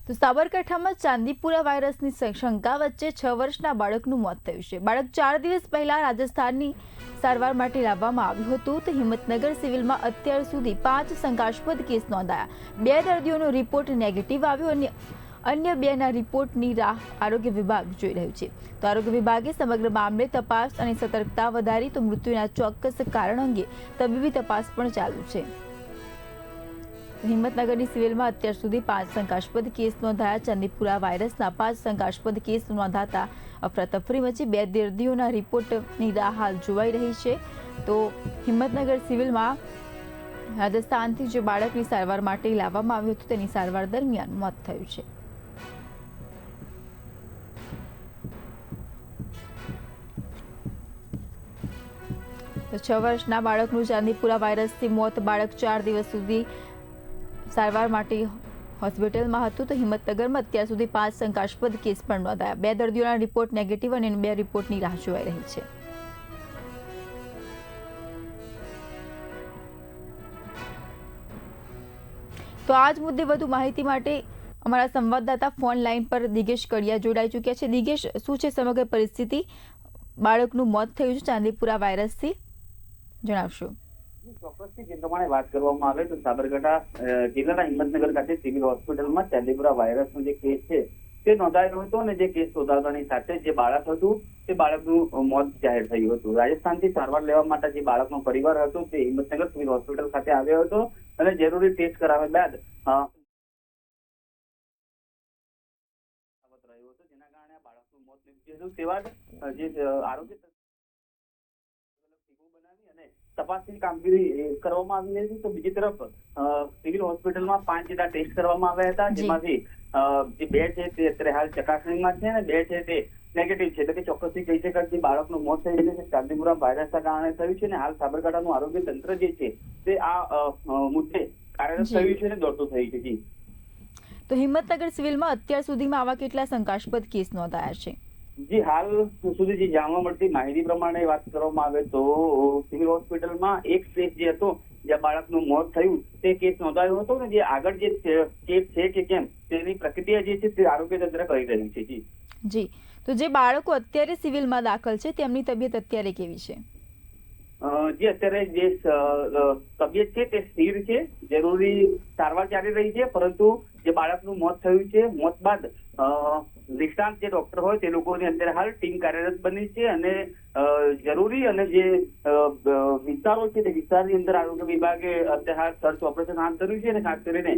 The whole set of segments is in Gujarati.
તો સાબરકાંઠામાં ચાંદીપુરા વાયરસની શંકા વચ્ચે 6 વર્ષના બાળકનું મોત થયું છે। બાળક 4 દિવસ પહેલા રાજસ્થાનની સારવાર માટે લાવવામાં આવ્યું હતું તો હિંમતનગર સિવિલમાં અત્યાર સુધી 5 શંકાસ્પદ કેસ નોંધાયા। 2 દર્દીઓનો રિપોર્ટ નેગેટિવ આવ્યો અને અન્ય 2ના રિપોર્ટની રાહ આરોગ્ય વિભાગ જોઈ રહ્યું છે। તો આરોગ્ય વિભાગે સમગ્ર મામલે તપાસ અને સતર્કતા વધારી તો મૃત્યુના ચોક્કસ કારણ અંગે તબીબી તપાસ પણ ચાલુ છે। હિંમતનગરની સિવિલમાં અત્યાર સુધી 5 શંકાસ્પદ કેસ નોંધાયા। ચાંદીપુરા વાયરસના 5 શંકાસ્પદ કેસ નોંધાતા અફરાતફરી મચી 2 દર્દીઓના રિપોર્ટની રાહ હાલ જોવાઈ રહી છે। તો હિંમતનગર સિવિલમાં રાજસ્થાનથી જે બાળકની સારવાર માટે લાવવામાં આવ્યું હતું તેની સારવાર દરમિયાન મોત થયું છે। તો 6 વર્ષના બાળકનું ચાંદીપુરા વાયરસથી મોત। બાળક 4 દિવસ સુધી સારવાર માટે હોસ્પિટલમાં હતું તો હિંમતનગરમાં અત્યાર સુધી 5 શંકાસ્પદ કેસ પણ નોંધાયા। 2 દર્દીઓના રિપોર્ટ નેગેટિવ અને 2 રિપોર્ટની રાહ જોવાઈ રહી છે। તો આ જ મુદ્દે વધુ માહિતી માટે અમારા સંવાદદાતા ફોન લાઈન પર દિગેશ કડિયા જોડાઈ ચૂક્યા છે। દિગેશ, શું છે સમગ્ર પરિસ્થિતિ? બાળકનું મોત થયું છે ચાંદીપુરા વાયરસથી, જણાવશો? ચોક્કસથી જે પ્રમાણે વાત કરવામાં આવે તો સાબરકાંઠા જિલ્લાના હિંમતનગર ખાતે સિવિલ હોસ્પિટલમાં ચાંદીપુરા વાયરસનો જે કેસ છે તે નોંધાયો હતો અને જે કેસ નોંધાવતાની સાથે જે બાળક હતું તે બાળકનું મોત જાહેર થયું હતું। રાજસ્થાનથી સારવાર લેવા માટે જે બાળકનો પરિવાર હતો તે હિંમતનગર સિવિલ હોસ્પિટલ ખાતે આવ્યો હતો અને જરૂરી ટેસ્ટ કરાવ્યા બાદ રહ્યો હતો, જેના કારણે આ બાળકનું મોત નીપજ્યું હતું। તે બાદ જે આરોગ્ય બનાવી અને તપાસની કામગીરી કરવામાં આવી હતી તો બીજી તરફ સિવિલ હોસ્પિટલમાં 5 જેટલા ટેસ્ટ કરવામાં આવ્યા હતા, જેમાંથી જે 2 છે તે અત્યારે હાલ ચકાસણીમાં છે અને 2 છે તે નેગેટિવ છે। એટલે કે ચોક્કસથી કહી શકાય કે બાળકનું મોત થયું છે ચાંદીપુરા વાયરસના કારણે થયું છે અને હાલ સાબરકાંઠાનું આરોગ્ય તંત્ર જે છે તે આ મુદ્દે કાર્યરત થયું છે અને દોડતું થયું છે। તો હિંમતનગર સિવિલમાં અત્યાર સુધીમાં આવા કેટલા શંકાસ્પદ કેસ નોંધાયા છે? જી, હાલ સુધી જે જાણવા મળતી માહિતી પ્રમાણે વાત કરવામાં આવે તો સિવિલ હોસ્પિટલમાં એક કેસ જે હતો જ્યાં બાળકનું મોત થયું તે કેસ નોંધાયો હતો ને જે આગળ જે કેસ છે કે કેમ તેની પ્રક્રિયા જે છે તે આરોગ્ય તંત્ર કરી રહ્યું છે। જી, તો જે બાળકો અત્યારે સિવિલમાં દાખલ છે તેમની તબિયત અત્યારે કેવી છે? જે અત્યારે જે તબિયત છે તે સ્થિર છે, જરૂરી સારવાર ચાલી રહી છે, પરંતુ જે બાળકનું મોત થયું છે મોત બાદ નિષ્ણાંત જે ડોક્ટર હોય તે લોકોની અત્યારે હાલ ટીમ કાર્યરત બની છે અને જરૂરી અને જે વિસ્તારો છે તે વિસ્તારની અંદર આરોગ્ય વિભાગે અત્યારે હાલ સર્ચ ઓપરેશન હાથ ધર્યું છે અને ખાસ કરીને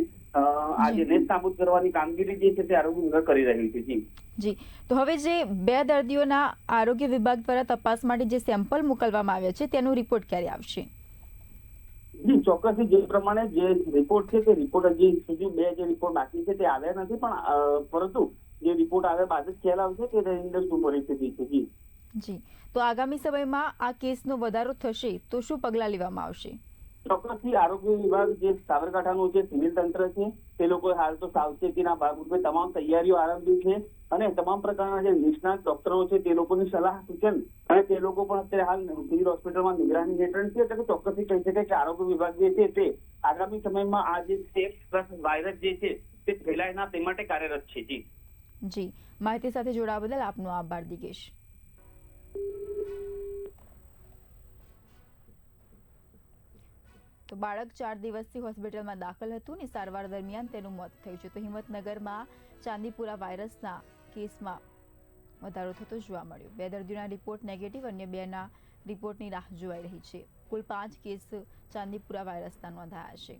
આ જે નેસ્ત નાબૂદ કરવાની કામગીરી જે છે તે આરોગ્ય વિભાગ કરી રહ્યું છે। જી, તો હવે જે 2 દર્દીઓના આરોગ્ય વિભાગ દ્વારા તપાસ માટે જે સેમ્પલ મોકલવામાં આવ્યા છે તેનો રિપોર્ટ ક્યારે આવશે? જી, ચોક્કસથી જે પ્રમાણે જે રિપોર્ટ છે તે રિપોર્ટ હજી સુધી 2 જે રિપોર્ટ બાકી છે તે આવ્યા નથી, પણ પરંતુ જે રિપોર્ટ આવ્યા બાદ જ ખ્યાલ આવશે કે તેની અંદર શું પરિસ્થિતિ છે। જી, તો આગામી સમયમાં આ કેસનો વધારો થશે તો શું પગલાં લેવામાં આવશે? ચોક્કસથી આરોગ્ય વિભાગ જે સાબરકાંઠાનું જે સિવિલ તંત્ર છે તે લોકો હાલ તો સાવચેતીના ભાગરૂપે તમામ તૈયારીઓ આરંભી છે અને તમામ પ્રકારના જે નિષ્ણાત ડોક્ટરો છે તે લોકોની સલાહ સૂચન અને તે લોકો પણ અત્યારે હાલ સિવિલ હોસ્પિટલમાં નિગરાની હેઠળ છે। એટલે કે ચોક્કસથી કહી શકાય કે આરોગ્ય વિભાગ જે છે તે આગામી સમયમાં આ જે ચેપ પ્લસ વાયરસ જે છે તે ફેલાય ના તે માટે કાર્યરત છે। જી, માહિતી સાથે જોડાવા બદલ આપનો આભાર દિગેશ। તો બાળક 4 દિવસથી હોસ્પિટલમાં દાખલ હતું અને સારવાર દરમિયાન તેનું મોત થયું છે। તો હિંમતનગરમાં ચાંદીપુરા વાયરસના કેસમાં વધારો થતો જોવા મળ્યો। 2 દર્દીઓના રિપોર્ટ નેગેટિવ, અન્ય 2ના રિપોર્ટની રાહ જોવાઈ રહી છે। કુલ 5 કેસ ચાંદીપુરા વાયરસના નોંધાયા છે।